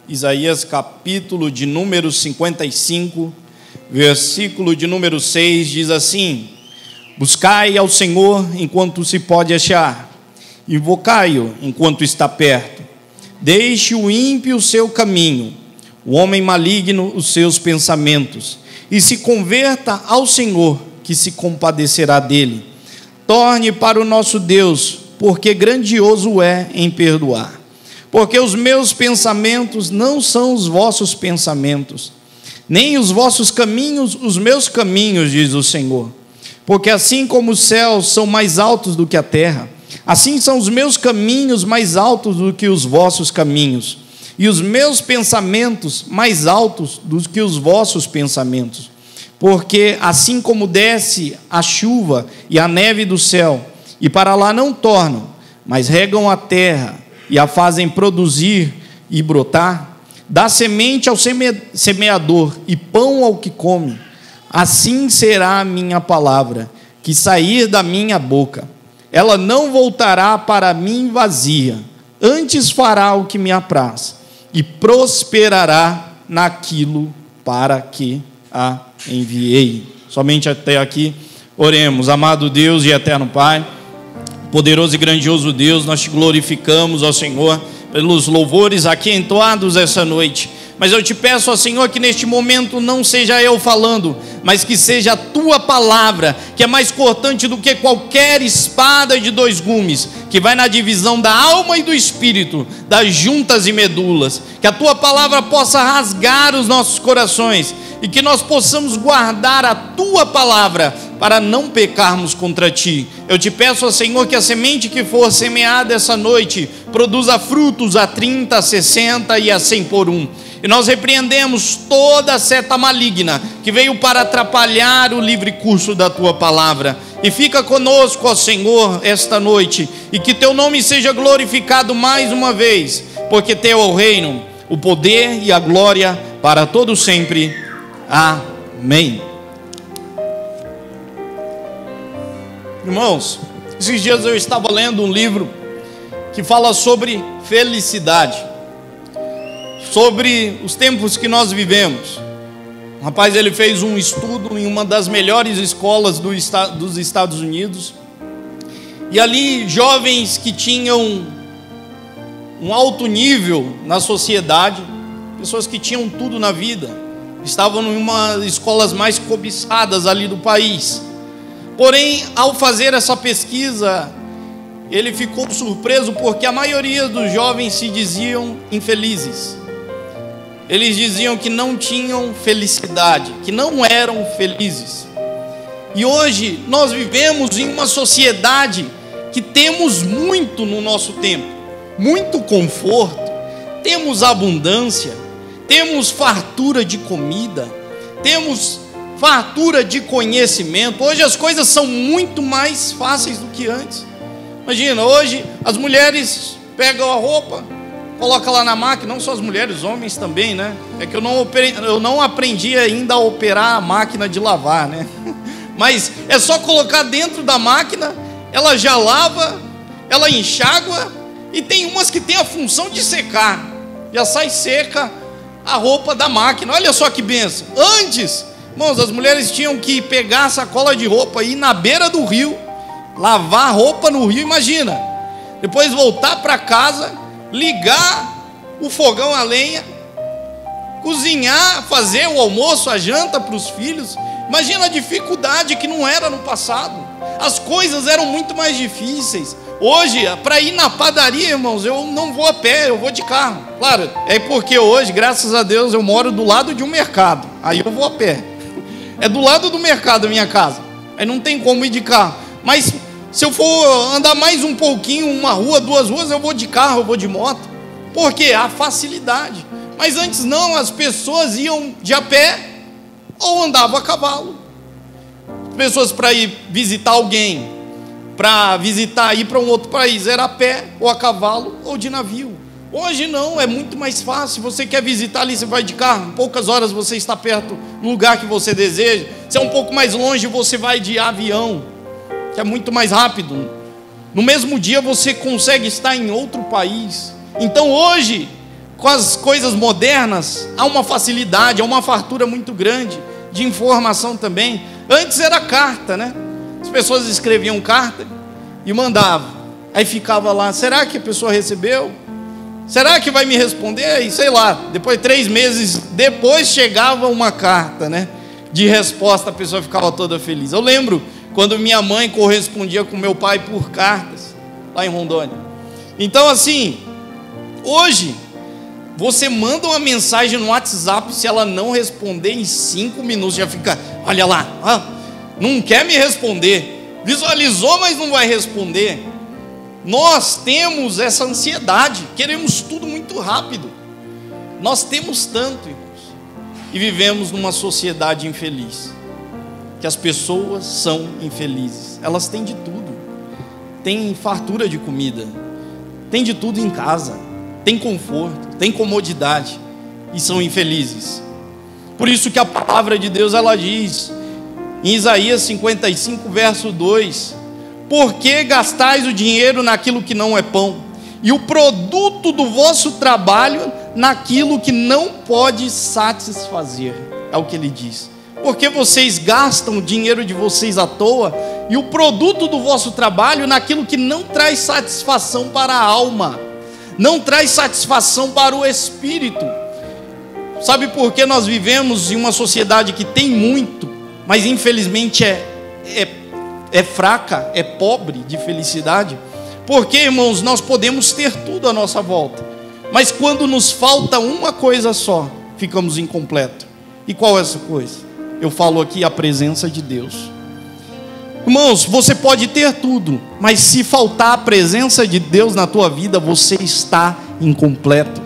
Isaías capítulo de número 55, versículo de número 6, diz assim: buscai ao Senhor enquanto se pode achar, invocai-o enquanto está perto. Deixe o ímpio o seu caminho, o homem maligno os seus pensamentos, e se converta ao Senhor, que se compadecerá dele. Torne para o nosso Deus, porque grandioso é em perdoar. Porque os meus pensamentos não são os vossos pensamentos, nem os vossos caminhos os meus caminhos, diz o Senhor. Porque assim como os céus são mais altos do que a terra, assim são os meus caminhos mais altos do que os vossos caminhos, e os meus pensamentos mais altos do que os vossos pensamentos. Porque assim como desce a chuva e a neve do céu, e para lá não tornam, mas regam a terra e a fazem produzir e brotar, dá semente ao semeador e pão ao que come, assim será a minha palavra que sair da minha boca. Ela não voltará para mim vazia, antes fará o que me apraz, e prosperará naquilo para que a enviei. Somente até aqui, oremos. Amado Deus e eterno Pai, poderoso e grandioso Deus, nós te glorificamos, ó Senhor, pelos louvores aqui entoados essa noite. Mas eu te peço, ó Senhor, que neste momento não seja eu falando, mas que seja a tua palavra, que é mais cortante do que qualquer espada de dois gumes, que vai na divisão da alma e do espírito, das juntas e medulas. Que a tua palavra possa rasgar os nossos corações e que nós possamos guardar a tua palavra para não pecarmos contra ti. Eu te peço, ó Senhor, que a semente que for semeada essa noite produza frutos a 30, a 60 e a 100 por um. E nós repreendemos toda a seta maligna que veio para atrapalhar o livre curso da tua palavra. E fica conosco, ó Senhor, esta noite, e que teu nome seja glorificado mais uma vez, porque teu é o reino, o poder e a glória para todo sempre. Amém. Irmãos, esses dias eu estava lendo um livro que fala sobre felicidade, sobre os tempos que nós vivemos. O rapaz, ele fez um estudo em uma das melhores escolas dos Estados Unidos, e ali jovens que tinham um alto nível na sociedade, pessoas que tinham tudo na vida, estavam em uma das escolas mais cobiçadas ali do país. Porém, ao fazer essa pesquisa, ele ficou surpreso porque a maioria dos jovens se diziam infelizes. Eles diziam que não tinham felicidade, que não eram felizes. E hoje nós vivemos em uma sociedade que temos muito no nosso tempo, muito conforto, temos abundância, temos fartura de comida, temos fartura de conhecimento. Hoje as coisas são muito mais fáceis do que antes. Imagina, hoje as mulheres pegam a roupa, colocam lá na máquina, não só as mulheres, os homens também, né? É que eu não aprendi ainda a operar a máquina de lavar, né? Mas é só colocar dentro da máquina, ela já lava, ela enxágua, e tem umas que tem a função de secar, já sai seca a roupa da máquina. Olha só que benção. Antes, irmãos, as mulheres tinham que pegar a sacola de roupa e ir na beira do rio, lavar roupa no rio, imagina, depois voltar para casa, ligar o fogão a lenha, cozinhar, fazer o almoço, a janta para os filhos. Imagina a dificuldade que não era no passado. As coisas eram muito mais difíceis. Hoje, para ir na padaria, irmãos, eu não vou a pé, eu vou de carro. Claro, é porque hoje, graças a Deus, eu moro do lado de um mercado, aí eu vou a pé. É do lado do mercado a minha casa, aí não tem como ir de carro. Mas se eu for andar mais um pouquinho, uma rua, duas ruas, eu vou de carro, eu vou de moto. Por quê? A facilidade. Mas antes não, as pessoas iam de a pé ou andavam a cavalo. Pessoas para ir visitar alguém, para visitar, ir para um outro país, era a pé, ou a cavalo, ou de navio. Hoje não, é muito mais fácil. Você quer visitar ali, você vai de carro, em poucas horas você está perto do lugar que você deseja. Se é um pouco mais longe, você vai de avião, que é muito mais rápido. No mesmo dia você consegue estar em outro país. Então hoje, com as coisas modernas, há uma facilidade, há uma fartura muito grande de informação também. Antes era carta, né? As pessoas escreviam carta e mandavam. Aí ficava lá, será que a pessoa recebeu? Será que vai me responder? E sei lá, depois de 3 meses depois chegava uma carta, né? De resposta, a pessoa ficava toda feliz. Eu lembro quando minha mãe correspondia com meu pai por cartas, lá em Rondônia. Então assim, hoje, você manda uma mensagem no WhatsApp, se ela não responder em 5 minutos, já fica, olha lá, não quer me responder, visualizou, mas não vai responder. Nós temos essa ansiedade, queremos tudo muito rápido. Nós temos tanto, irmãos, e vivemos numa sociedade infeliz, que as pessoas são infelizes. Elas têm de tudo, têm fartura de comida, têm de tudo em casa, tem conforto, tem comodidade, e são infelizes. Por isso que a palavra de Deus, ela diz em Isaías 55 verso 2: por que gastais o dinheiro naquilo que não é pão, e o produto do vosso trabalho naquilo que não pode satisfazer? É o que ele diz. Porque vocês gastam o dinheiro de vocês à toa, e o produto do vosso trabalho naquilo que não traz satisfação para a alma, não traz satisfação para o espírito. Sabe por que nós vivemos em uma sociedade que tem muito, mas infelizmente é fraca, é pobre de felicidade? Porque, irmãos, nós podemos ter tudo à nossa volta, mas quando nos falta uma coisa só, ficamos incompletos. E qual é essa coisa? Eu falo aqui, a presença de Deus. Irmãos, você pode ter tudo, mas se faltar a presença de Deus na tua vida, você está incompleto.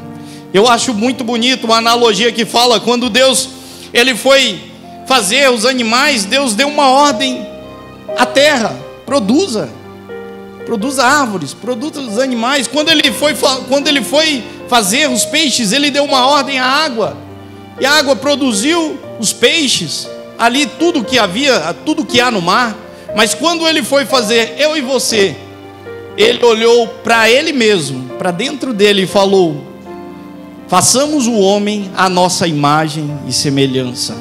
Eu acho muito bonito uma analogia que fala, quando Deus, ele foi fazer os animais, Deus deu uma ordem à terra: produza árvores, produza os animais. Quando ele foi fazer os peixes, ele deu uma ordem à água, e a água produziu os peixes, ali tudo que havia, tudo que há no mar. Mas quando ele foi fazer eu e você, ele olhou para ele mesmo, para dentro dele, e falou: façamos o homem à nossa imagem e semelhança.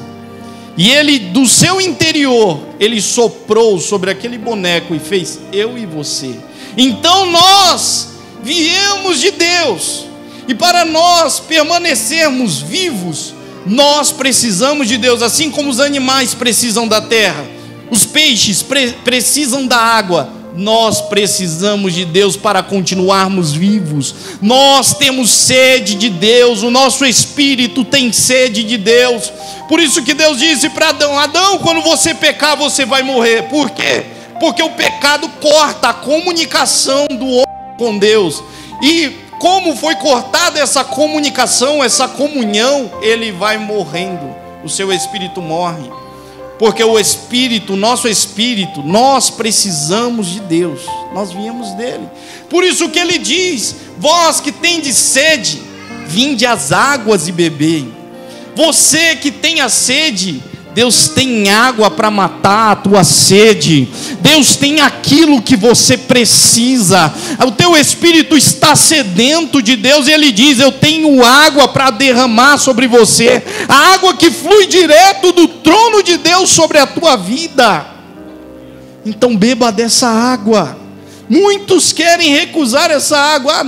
E ele, do seu interior, ele soprou sobre aquele boneco e fez eu e você. Então nós viemos de Deus, e para nós permanecermos vivos, nós precisamos de Deus. Assim como os animais precisam da terra, os peixes precisam da água, nós precisamos de Deus para continuarmos vivos. Nós temos sede de Deus, o nosso espírito tem sede de Deus. Por isso que Deus disse para Adão: Adão, quando você pecar, você vai morrer. Por quê? Porque o pecado corta a comunicação do homem com Deus. E como foi cortada essa comunicação, essa comunhão, ele vai morrendo, o seu espírito morre. Porque o espírito, nosso espírito, nós precisamos de Deus, nós viemos dele. Por isso que ele diz: vós que tendes sede, vinde às águas e bebei. Você que tem a sede, Deus tem água para matar a tua sede. Deus tem aquilo que você precisa. O teu espírito está sedento de Deus, e ele diz: eu tenho água para derramar sobre você, a água que flui direto do trono de Deus sobre a tua vida. Então beba dessa água. Muitos querem recusar essa água: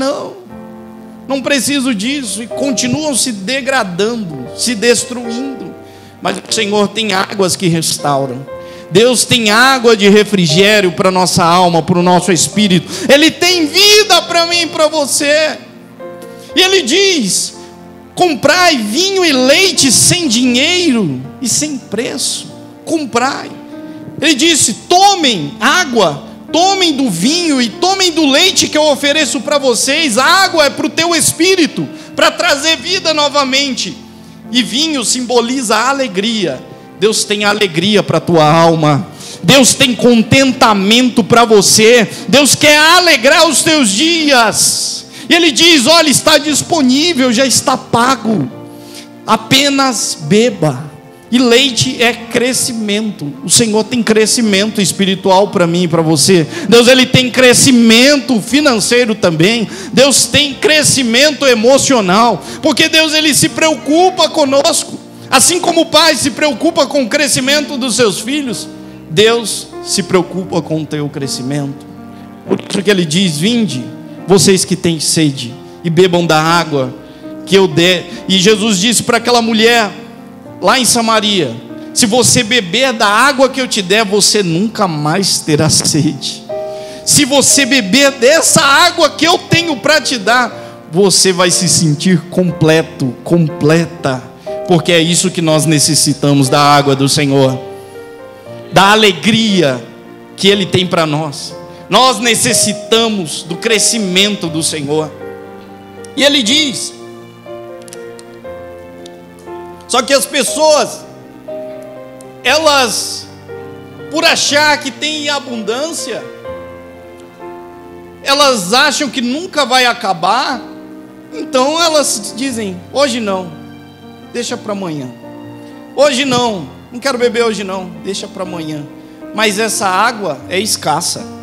não preciso disso, e continuam se degradando, se destruindo. Mas o Senhor tem águas que restauram. Deus tem água de refrigério para a nossa alma, para o nosso espírito. Ele tem vida para mim e para você. E ele diz: comprai vinho e leite sem dinheiro e sem preço. Comprai. Ele disse: tomem água, tomem do vinho e tomem do leite que eu ofereço para vocês. A água é para o teu espírito, para trazer vida novamente. E vinho simboliza a alegria. Deus tem alegria para a tua alma. Deus tem contentamento para você. Deus quer alegrar os teus dias. E ele diz: olha, está disponível, já está pago. Apenas beba. E leite é crescimento. O Senhor tem crescimento espiritual para mim e para você. Deus, Ele tem crescimento financeiro também. Deus tem crescimento emocional. Porque Deus, Ele se preocupa conosco. Assim como o pai se preocupa com o crescimento dos seus filhos, Deus se preocupa com o teu crescimento. Por isso que Ele diz: vinde, vocês que têm sede, e bebam da água que eu der. E Jesus disse para aquela mulher lá em Samaria: se você beber da água que eu te der, você nunca mais terá sede. Se você beber dessa água que eu tenho para te dar, você vai se sentir completo, completa, porque é isso que nós necessitamos, da água do Senhor, da alegria que Ele tem para nós. Nós necessitamos do crescimento do Senhor. E Ele diz: só que as pessoas, elas, por achar que tem abundância, elas acham que nunca vai acabar, então elas dizem: hoje não, deixa para amanhã. Hoje não quero beber hoje não, deixa para amanhã. Mas essa água é escassa.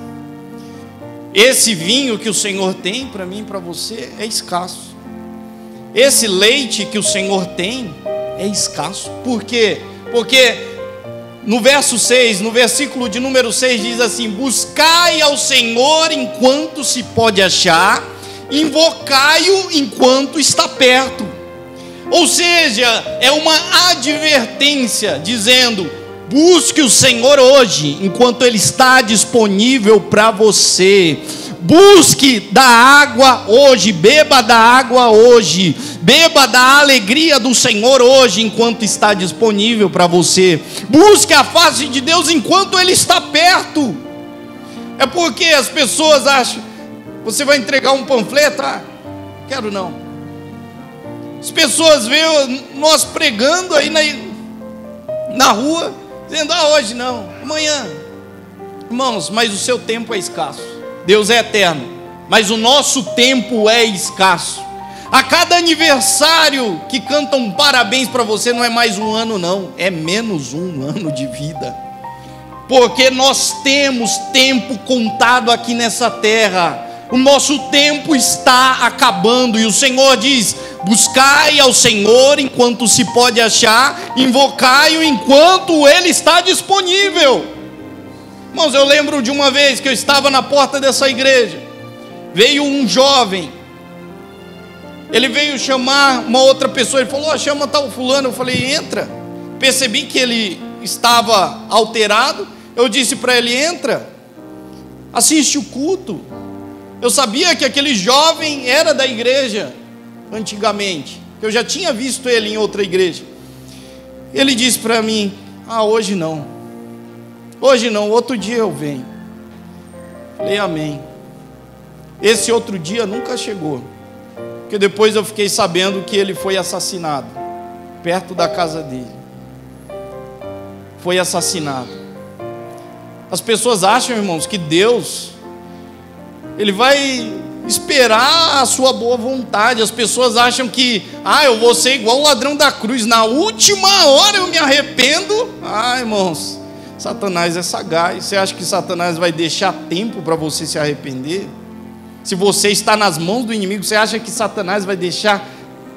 Esse vinho que o Senhor tem para mim e para você é escasso. Esse leite que o Senhor tem é escasso. Por quê? Porque no verso 6, no versículo de número 6 diz assim: buscai ao Senhor enquanto se pode achar, invocai-o enquanto está perto. Ou seja, é uma advertência dizendo: busque o Senhor hoje, enquanto Ele está disponível para você. Busque da água hoje, beba da água hoje, beba da alegria do Senhor hoje, enquanto está disponível para você. Busque a face de Deus enquanto Ele está perto. É porque as pessoas acham: você vai entregar um panfleto? Quero não. As pessoas veem nós pregando aí na rua, dizendo: hoje não, amanhã. Irmãos, mas o seu tempo é escasso. Deus é eterno, mas o nosso tempo é escasso. A cada aniversário que cantam parabéns para você, não é mais um ano não, é menos um ano de vida. Porque nós temos tempo contado aqui nessa terra. O nosso tempo está acabando, e o Senhor diz: buscai ao Senhor enquanto se pode achar, invocai-o enquanto Ele está disponível. Irmãos, eu lembro de uma vez que eu estava na porta dessa igreja, veio um jovem, ele veio chamar uma outra pessoa, ele falou: chama tal fulano. Eu falei: entra. Percebi que ele estava alterado, eu disse para ele: entra, assiste o culto. Eu sabia que aquele jovem era da igreja antigamente, eu já tinha visto ele em outra igreja. Ele disse para mim: hoje não, outro dia eu venho. Falei: amém. Esse outro dia nunca chegou, porque depois eu fiquei sabendo que ele foi assassinado perto da casa dele. Foi assassinado. As pessoas acham, irmãos, que Deus, Ele vai esperar a sua boa vontade. As pessoas acham que eu vou ser igual o ladrão da cruz, na última hora eu me arrependo. Irmãos, Satanás é sagaz. Você acha que Satanás vai deixar tempo para você se arrepender? Se você está nas mãos do inimigo, você acha que Satanás vai deixar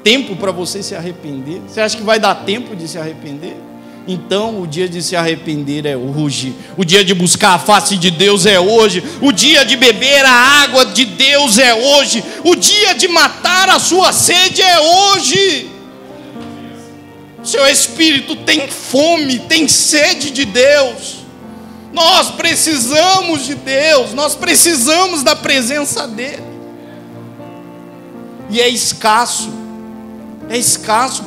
tempo para você se arrepender? Você acha que vai dar tempo de se arrepender? Então o dia de se arrepender é hoje. O dia de buscar a face de Deus é hoje. O dia de beber a água de Deus é hoje. O dia de matar a sua sede é hoje. Seu espírito tem fome, tem sede de Deus. Nós precisamos de Deus, nós precisamos da presença dEle. E é escasso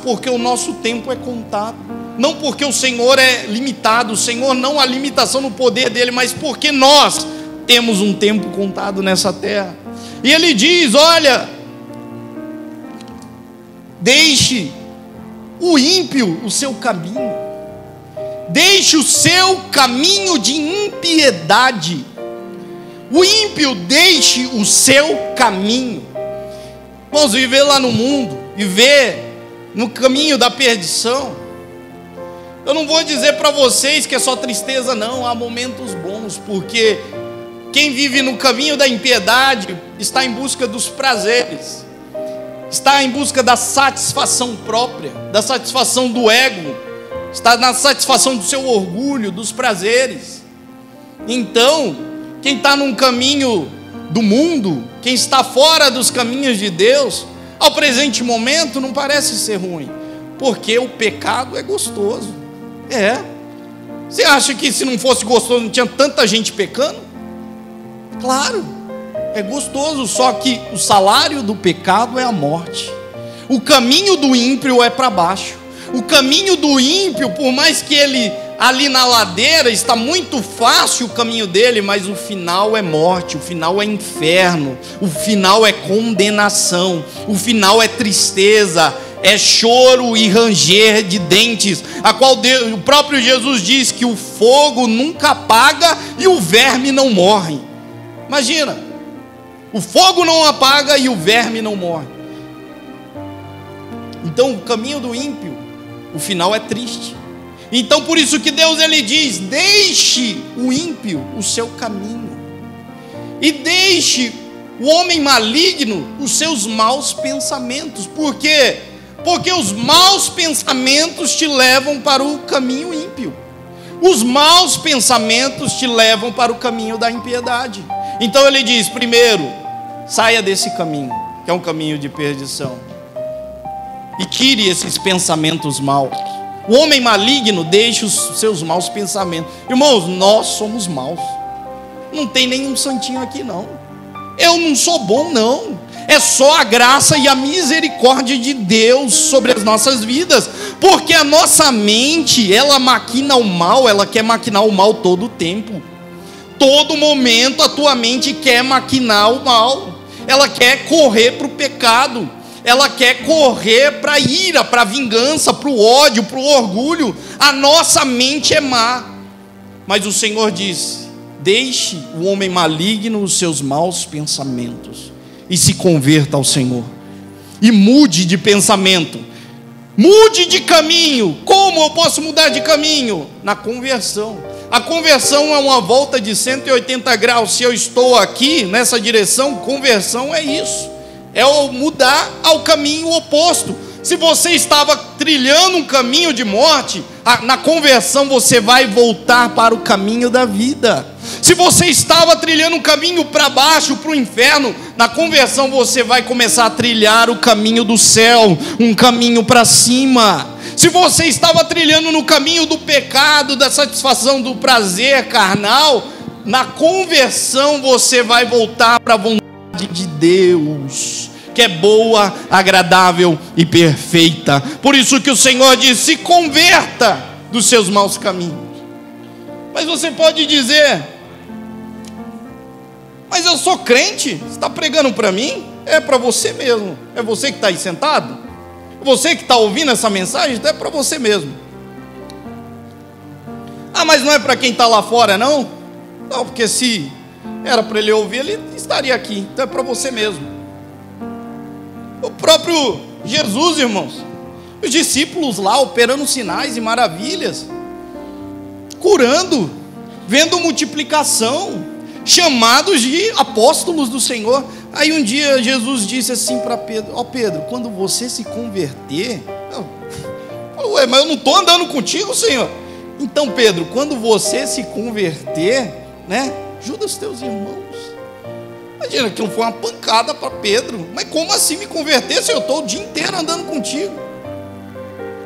porque o nosso tempo é contado. Não porque o Senhor é limitado, o Senhor não há limitação no poder dEle, mas porque nós temos um tempo contado nessa terra. E Ele diz: olha, deixe o ímpio o seu caminho, deixe o seu caminho de impiedade. O ímpio deixe o seu caminho. Vamos viver lá no mundo, viver no caminho da perdição. Eu não vou dizer para vocês que é só tristeza, não. Há momentos bons, porque quem vive no caminho da impiedade está em busca dos prazeres, está em busca da satisfação própria, da satisfação do ego, está na satisfação do seu orgulho, dos prazeres. Então, quem está num caminho do mundo, quem está fora dos caminhos de Deus, ao presente momento não parece ser ruim, porque o pecado é gostoso. Você acha que se não fosse gostoso não tinha tanta gente pecando? Claro, é gostoso, só que o salário do pecado é a morte. O caminho do ímpio é para baixo. O caminho do ímpio, por mais que ele ali na ladeira está muito fácil o caminho dele, mas o final é morte, o final é inferno, o final é condenação, o final é tristeza, é choro e ranger de dentes, a qual o próprio Jesus diz que o fogo nunca apaga e o verme não morre. Imagina, o fogo não apaga e o verme não morre. Então o caminho do ímpio, o final é triste. Então por isso que Deus ele diz: deixe o ímpio o seu caminho, e deixe o homem maligno os seus maus pensamentos. Por quê? Porque os maus pensamentos te levam para o caminho ímpio. Os maus pensamentos te levam para o caminho da impiedade. Então ele diz: primeiro, saia desse caminho, que é um caminho de perdição, e tire esses pensamentos maus. O homem maligno deixa os seus maus pensamentos. Irmãos, nós somos maus. Não tem nenhum santinho aqui não. Eu não sou bom não. É só a graça e a misericórdia de Deus sobre as nossas vidas. Porque a nossa mente, ela maquina o mal, ela quer maquinar o mal todo o tempo. Todo momento a tua mente quer maquinar o mal. Ela quer correr para o pecado. Ela quer correr para a ira, para a vingança, para o ódio, para o orgulho. A nossa mente é má. Mas o Senhor diz: deixe o homem maligno os seus maus pensamentos e se converta ao Senhor. E mude de pensamento, mude de caminho. Como eu posso mudar de caminho? Na conversão. A conversão é uma volta de 180 graus. Se eu estou aqui nessa direção, conversão é isso. É mudar ao caminho oposto. Se você estava trilhando um caminho de morte, na conversão você vai voltar para o caminho da vida. Se você estava trilhando um caminho para baixo, para o inferno, na conversão você vai começar a trilhar o caminho do céu, um caminho para cima. Se você estava trilhando no caminho do pecado, da satisfação do prazer carnal, na conversão você vai voltar para a vontade de Deus, que é boa, agradável e perfeita. Por isso que o Senhor diz: se converta dos seus maus caminhos. Mas você pode dizer: mas eu sou crente, você está pregando para mim? É para você mesmo. É você que está aí sentado? É você que está ouvindo essa mensagem? Então é para você mesmo. Ah, mas não é para quem está lá fora não? Não, porque se era para ele ouvir, ele estaria aqui. Então é para você mesmo. O próprio Jesus, irmãos, os discípulos lá operando sinais e maravilhas, curando, vendo multiplicação, chamados de apóstolos do Senhor. Aí um dia Jesus disse assim para Pedro: ó Pedro, quando você se converter... Ué, mas eu não estou andando contigo, Senhor. Então Pedro, quando você se converter, né, ajuda os teus irmãos. Imagina, aquilo foi uma pancada para Pedro. Mas como assim me converter se eu estou o dia inteiro andando contigo?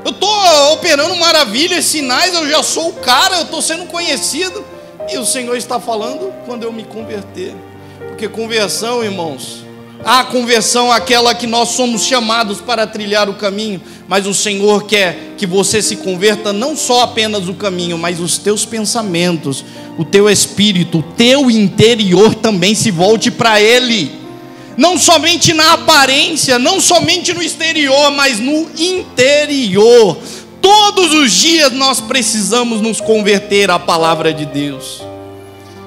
Eu estou operando maravilhas, sinais, eu já sou o cara, eu estou sendo conhecido. E o Senhor está falando quando eu me converter. Porque conversão, irmãos, a conversão é aquela que nós somos chamados para trilhar o caminho. Mas o Senhor quer que você se converta não só apenas o caminho, mas os teus pensamentos, o teu espírito, o teu interior também se volte para Ele. Não somente na aparência, não somente no exterior, mas no interior. Todos os dias nós precisamos nos converter à palavra de Deus.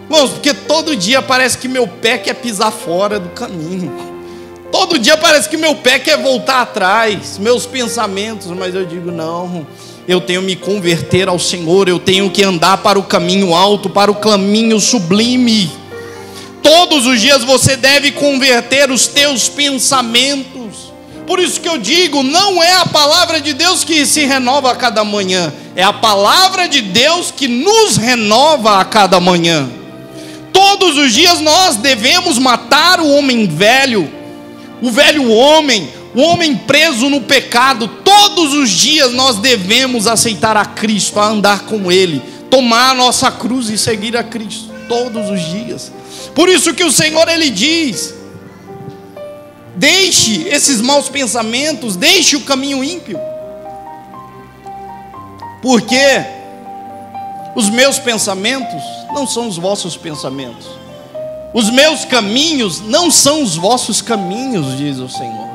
Irmãos, porque todo dia parece que meu pé quer pisar fora do caminho. Todo dia parece que meu pé quer voltar atrás, meus pensamentos, mas eu digo não, eu tenho que me converter ao Senhor, eu tenho que andar para o caminho alto, para o caminho sublime. Todos os dias você deve converter os teus pensamentos. Por isso que eu digo, não é a palavra de Deus que se renova a cada manhã, é a palavra de Deus que nos renova a cada manhã. Todos os dias nós devemos matar o homem velho, o velho homem, o homem preso no pecado. Todos os dias nós devemos aceitar a Cristo, a andar com Ele, tomar a nossa cruz e seguir a Cristo, todos os dias. Por isso que o Senhor, Ele diz: deixe esses maus pensamentos, deixe o caminho ímpio, porque os meus pensamentos não são os vossos pensamentos, os meus caminhos não são os vossos caminhos, diz o Senhor.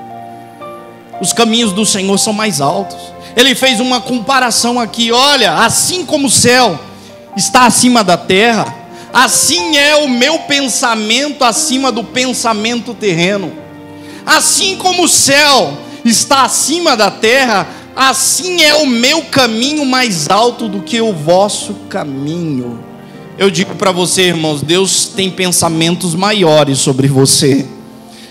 Os caminhos do Senhor são mais altos. Ele fez uma comparação aqui: olha, assim como o céu está acima da terra, assim é o meu pensamento acima do pensamento terreno. Assim como o céu está acima da terra, assim é o meu caminho mais alto do que o vosso caminho. Eu digo para você, irmãos, Deus tem pensamentos maiores sobre você.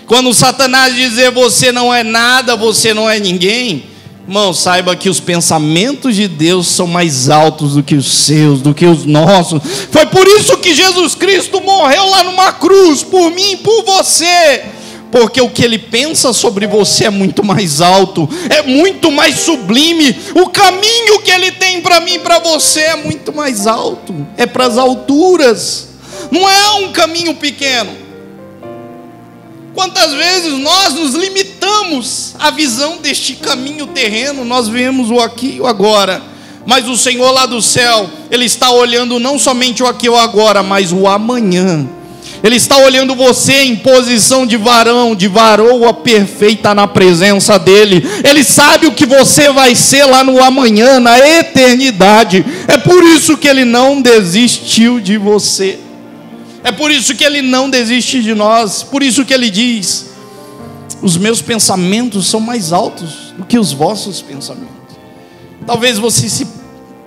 Quando Satanás dizer você não é nada, você não é ninguém, irmão, saiba que os pensamentos de Deus são mais altos do que os seus, do que os nossos. Foi por isso que Jesus Cristo morreu lá numa cruz, por mim e por você, porque o que Ele pensa sobre você é muito mais alto, é muito mais sublime. O caminho que Ele tem para mim e para você é muito mais alto, é para as alturas, não é um caminho pequeno. Quantas vezes nós nos limitamos à visão deste caminho terreno, nós vemos o aqui e o agora, mas o Senhor lá do céu, Ele está olhando não somente o aqui e o agora, mas o amanhã. Ele está olhando você em posição de varão, de varoa perfeita na presença dEle. Ele sabe o que você vai ser lá no amanhã, na eternidade. É por isso que Ele não desistiu de você. É por isso que Ele não desiste de nós. Por isso que Ele diz: os meus pensamentos são mais altos do que os vossos pensamentos. Talvez você se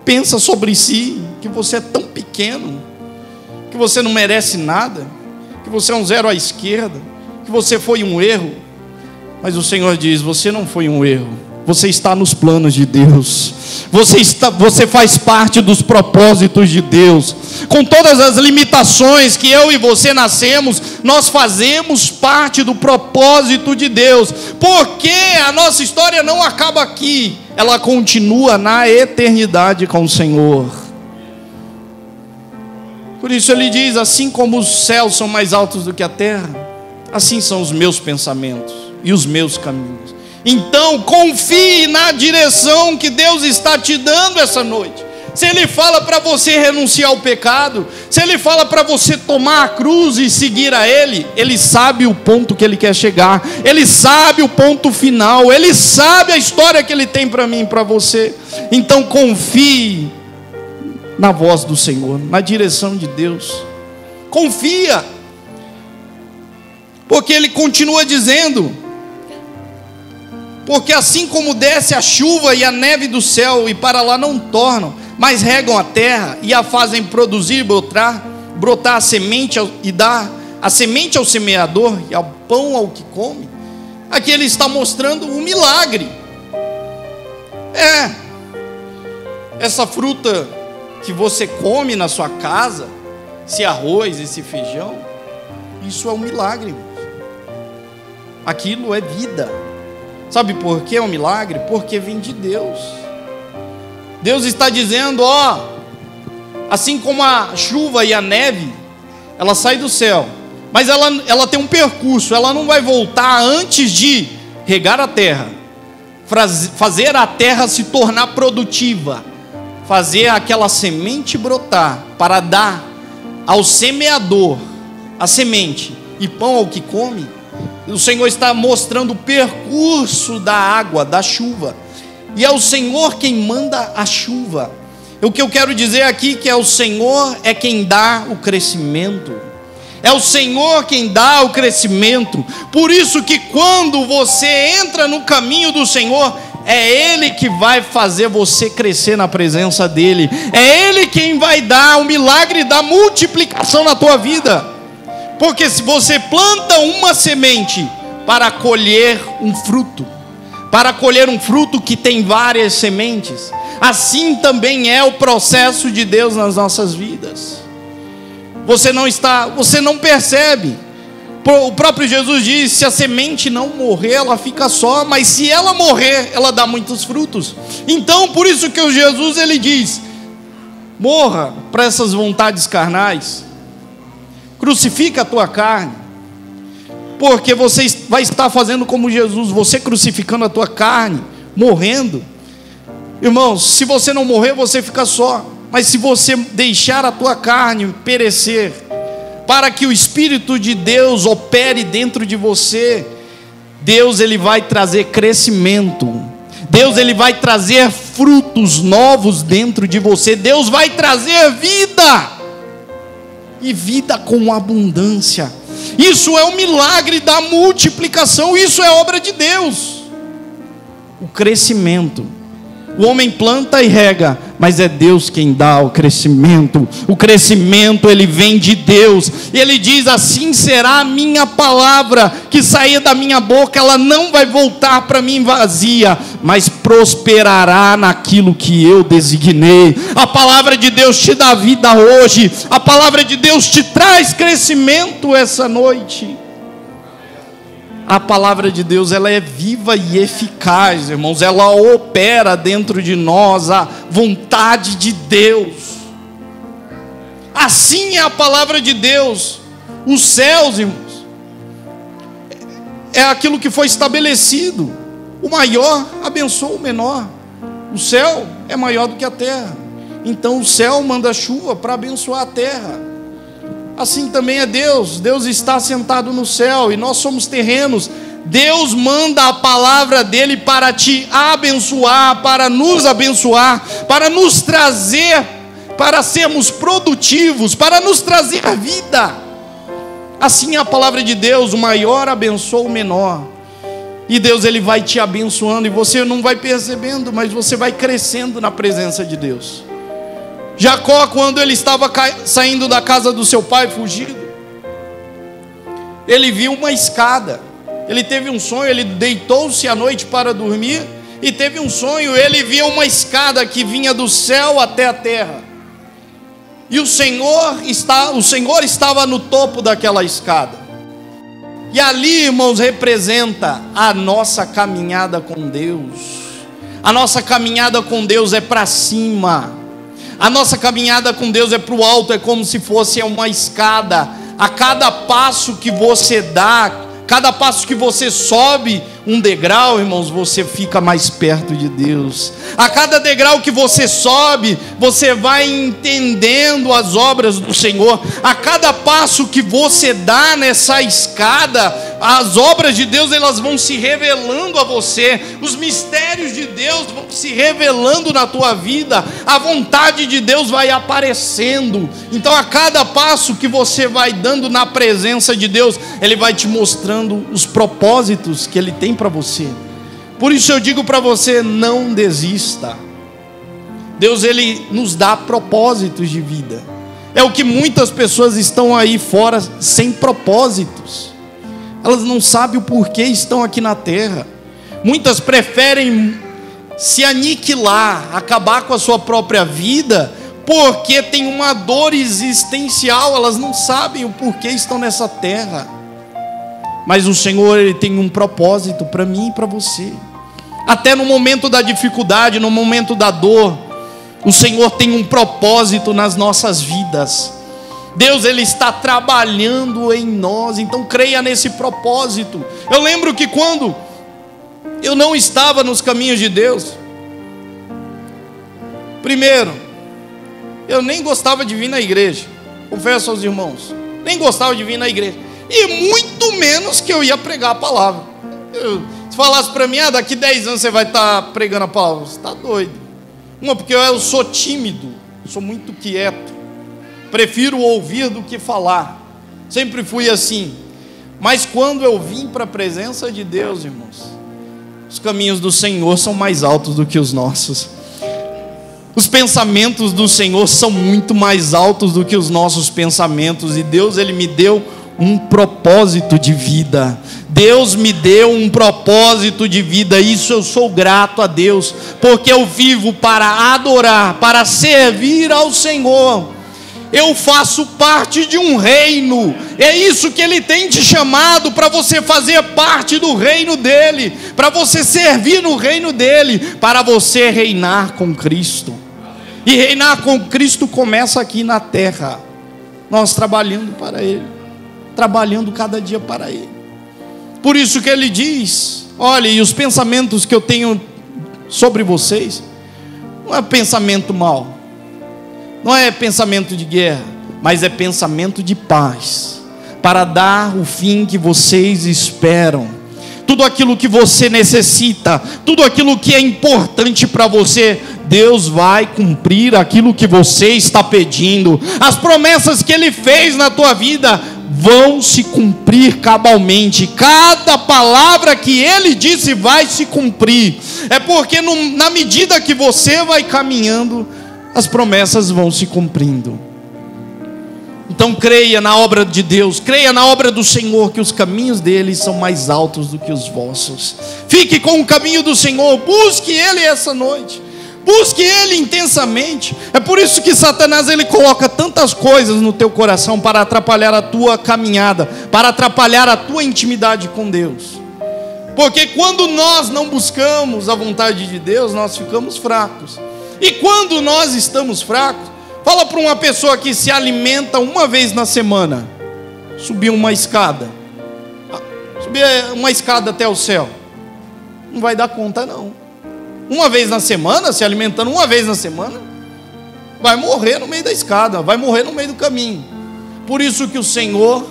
pensa sobre si que você é tão pequeno, que você não merece nada, que você é um zero à esquerda, que você foi um erro. Mas o Senhor diz: você não foi um erro, você está nos planos de Deus, você faz parte dos propósitos de Deus. Com todas as limitações que eu e você nascemos, nós fazemos parte do propósito de Deus, porque a nossa história não acaba aqui, ela continua na eternidade com o Senhor. Por isso Ele diz: assim como os céus são mais altos do que a terra, assim são os meus pensamentos e os meus caminhos. Então confie na direção que Deus está te dando essa noite. Se Ele fala para você renunciar ao pecado, se Ele fala para você tomar a cruz e seguir a Ele, Ele sabe o ponto que Ele quer chegar, Ele sabe o ponto final, Ele sabe a história que Ele tem para mim e para você. Então confie na voz do Senhor, na direção de Deus. Confia, porque Ele continua dizendo: porque assim como desce a chuva e a neve do céu e para lá não tornam, mas regam a terra e a fazem produzir e brotar a semente e dar a semente ao semeador e ao pão ao que come. Aqui Ele está mostrando um milagre. Essa fruta que você come na sua casa, esse arroz, esse feijão, isso é um milagre. Aquilo é vida. Sabe por que é um milagre? Porque vem de Deus. Deus está dizendo: assim como a chuva e a neve, ela sai do céu, mas ela tem um percurso, ela não vai voltar antes de regar a terra, fazer a terra se tornar produtiva, fazer aquela semente brotar, para dar ao semeador a semente e pão ao que come. O Senhor está mostrando o percurso da água, da chuva, e é o Senhor quem manda a chuva. O que eu quero dizer aqui é que o Senhor é quem dá o crescimento, é o Senhor quem dá o crescimento. Por isso que quando você entra no caminho do Senhor, É Ele que vai fazer você crescer na presença dEle. É Ele quem vai dar o milagre da multiplicação na tua vida. Porque se você planta uma semente para colher um fruto, para colher um fruto que tem várias sementes, assim também é o processo de Deus nas nossas vidas. Você não percebe. O próprio Jesus diz: se a semente não morrer, ela fica só, mas se ela morrer, ela dá muitos frutos. Então, por isso que o Jesus, ele diz: morra para essas vontades carnais, crucifica a tua carne, porque você vai estar fazendo como Jesus, você crucificando a tua carne, morrendo. Irmãos, se você não morrer, você fica só, mas se você deixar a tua carne perecer, para que o Espírito de Deus opere dentro de você, Deus, ele vai trazer crescimento, Deus, ele vai trazer frutos novos dentro de você, Deus vai trazer vida, e vida com abundância. Isso é o milagre da multiplicação, isso é obra de Deus. O crescimento, o homem planta e rega, mas é Deus quem dá o crescimento. O crescimento, ele vem de Deus. E ele diz: assim será a minha palavra que sair da minha boca, ela não vai voltar para mim vazia, mas prosperará naquilo que eu designei. A palavra de Deus te dá vida hoje. A palavra de Deus te traz crescimento essa noite. A palavra de Deus, ela é viva e eficaz, irmãos. Ela opera dentro de nós a vontade de Deus. Assim é a palavra de Deus. Os céus, irmãos, é aquilo que foi estabelecido. O maior abençoa o menor. O céu é maior do que a terra. Então o céu manda chuva para abençoar a terra. Assim também é Deus. Deus está sentado no céu e nós somos terrenos. Deus manda a palavra dele para te abençoar, para nos trazer, para sermos produtivos, para nos trazer a vida. Assim é a palavra de Deus. O maior abençoa o menor. E Deus, ele vai te abençoando, e você não vai percebendo, mas você vai crescendo na presença de Deus. Jacó, quando ele estava saindo da casa do seu pai, fugido, ele viu uma escada. Ele teve um sonho, ele deitou-se à noite para dormir e teve um sonho. Ele viu uma escada que vinha do céu até a terra. E o Senhor estava no topo daquela escada. E ali, irmãos, representa a nossa caminhada com Deus. A nossa caminhada com Deus é para cima. A nossa caminhada com Deus é para o alto, é como se fosse uma escada. A cada passo que você dá, cada passo que você sobe um degrau, irmãos, você fica mais perto de Deus. A cada degrau que você sobe, você vai entendendo as obras do Senhor. A cada passo que você dá nessa escada, as obras de Deus, elas vão se revelando a você. Os mistérios de Deus vão se revelando na tua vida. A vontade de Deus vai aparecendo. Então, a cada passo que você vai dando na presença de Deus, Ele vai te mostrando os propósitos que Ele tem para você. Por isso eu digo para você: não desista. Deus, ele nos dá propósitos de vida. É o que muitas pessoas estão aí fora sem propósitos. Elas não sabem o porquê estão aqui na terra. Muitas preferem se aniquilar, acabar com a sua própria vida, porque tem uma dor existencial. Elas não sabem o porquê estão nessa terra. Mas o Senhor, ele tem um propósito para mim e para você. Até no momento da dificuldade, no momento da dor, o Senhor tem um propósito nas nossas vidas. Deus, ele está trabalhando em nós. Então creia nesse propósito. Eu lembro que quando eu não estava nos caminhos de Deus, primeiro, eu nem gostava de vir na igreja. Confesso aos irmãos, nem gostava de vir na igreja. E muito menos que eu ia pregar a palavra. Se falasse para mim: daqui 10 anos você vai estar pregando a palavra, você está doido. Porque eu sou tímido, sou muito quieto, prefiro ouvir do que falar. Sempre fui assim. Mas quando eu vim para a presença de Deus, irmãos, o Os caminhos do Senhor são mais altos do que os nossos. Os pensamentos do Senhor são muito mais altos do que os nossos pensamentos. E Deus, Ele me deu um propósito de vida. Deus me deu um propósito de vida. Isso eu sou grato a Deus, porque eu vivo para adorar, para servir ao Senhor. Eu faço parte de um reino. É isso que Ele tem te chamado, para você fazer parte do reino dEle, para você servir no reino dEle, para você reinar com Cristo. E reinar com Cristo começa aqui na terra, nós trabalhando para Ele, trabalhando cada dia para Ele. Por isso que Ele diz: olha, e os pensamentos que eu tenho sobre vocês, não é pensamento mau, não é pensamento de guerra, mas é pensamento de paz, para dar o fim que vocês esperam. Tudo aquilo que você necessita, tudo aquilo que é importante para você, Deus vai cumprir aquilo que você está pedindo. As promessas que Ele fez na tua vida vão se cumprir cabalmente. Cada palavra que Ele disse vai se cumprir. É porque na medida que você vai caminhando, as promessas vão se cumprindo. Então creia na obra de Deus, creia na obra do Senhor, que os caminhos dele são mais altos do que os vossos. Fique com o caminho do Senhor, busque Ele essa noite, busque Ele intensamente. É por isso que Satanás, ele coloca tantas coisas no teu coração para atrapalhar a tua caminhada, para atrapalhar a tua intimidade com Deus. Porque quando nós não buscamos a vontade de Deus, nós ficamos fracos. E quando nós estamos fracos, fala para uma pessoa que se alimenta uma vez na semana, subir uma escada até o céu, não vai dar conta não. Uma vez na semana, se alimentando uma vez na semana, vai morrer no meio da escada, vai morrer no meio do caminho. Por isso que o Senhor,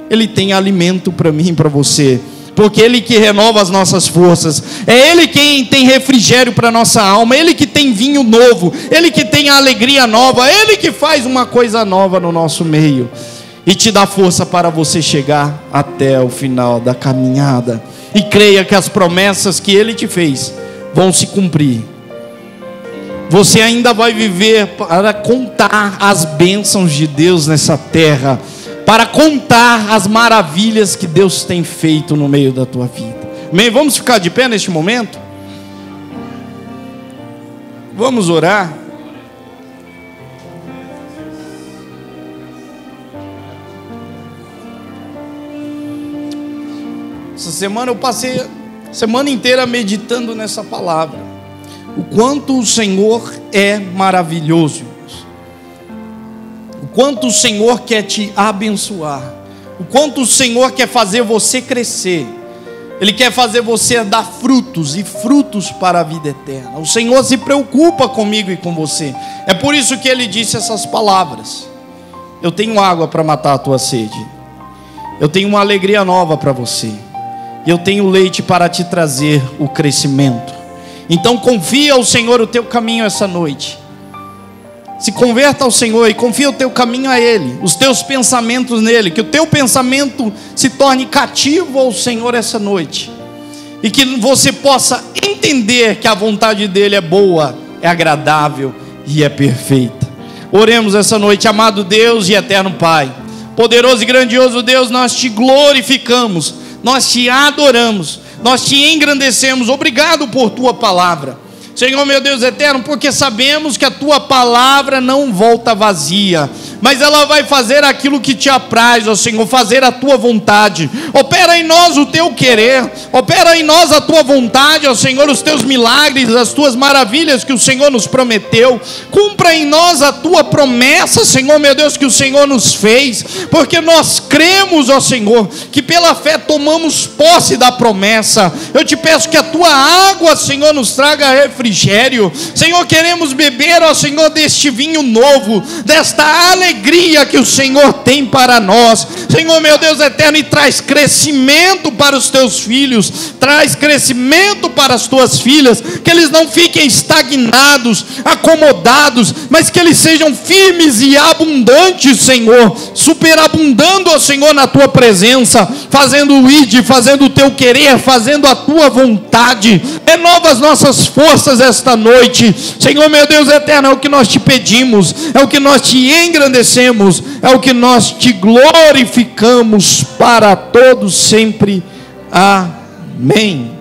Ele tem alimento para mim e para você, porque Ele que renova as nossas forças, é Ele quem tem refrigério para a nossa alma, Ele que tem vinho novo, Ele que tem a alegria nova, Ele que faz uma coisa nova no nosso meio, e te dá força para você chegar até o final da caminhada. E creia que as promessas que Ele te fez vão se cumprir. Você ainda vai viver para contar as bênçãos de Deus nessa terra, para contar as maravilhas que Deus tem feito no meio da tua vida. Amém? Vamos ficar de pé neste momento? Vamos orar? Essa semana eu passei a semana inteira meditando nessa palavra. O quanto o Senhor é maravilhoso. O quanto o Senhor quer te abençoar, o quanto o Senhor quer fazer você crescer. Ele quer fazer você dar frutos, e frutos para a vida eterna. O Senhor se preocupa comigo e com você. É por isso que Ele disse essas palavras: eu tenho água para matar a tua sede, eu tenho uma alegria nova para você, e eu tenho leite para te trazer o crescimento. Então confia ao Senhor o teu caminho essa noite. Se converta ao Senhor e confia o teu caminho a Ele, os teus pensamentos nele, que o teu pensamento se torne cativo ao Senhor essa noite, e que você possa entender que a vontade dele é boa, é agradável e é perfeita. Oremos essa noite. Amado Deus e eterno Pai, poderoso e grandioso Deus, nós te glorificamos, nós te adoramos, nós te engrandecemos. Obrigado por tua palavra, Senhor meu Deus eterno, porque sabemos que a tua palavra não volta vazia, mas ela vai fazer aquilo que te apraz, ó Senhor, fazer a tua vontade. Opera em nós o teu querer, opera em nós a tua vontade, ó Senhor, os teus milagres, as tuas maravilhas que o Senhor nos prometeu. Cumpra em nós a tua promessa, Senhor meu Deus, que o Senhor nos fez, porque nós cremos, ó Senhor, que pela fé tomamos posse da promessa. Eu te peço que a tua água, Senhor, nos traga refrigério. Senhor, queremos beber, ó Senhor, deste vinho novo, desta alegria alegria que o Senhor tem para nós. Senhor, meu Deus eterno, e traz crescimento para os teus filhos, traz crescimento para as tuas filhas, que eles não fiquem estagnados, acomodados, mas que eles sejam firmes e abundantes, Senhor, superabundando, ó Senhor, na tua presença, fazendo o ide, fazendo o teu querer, fazendo a tua vontade. Renova as nossas forças esta noite, Senhor, meu Deus eterno. É o que nós te pedimos, é o que nós te engrandecemos, é o que nós te glorificamos para todos sempre. Amém.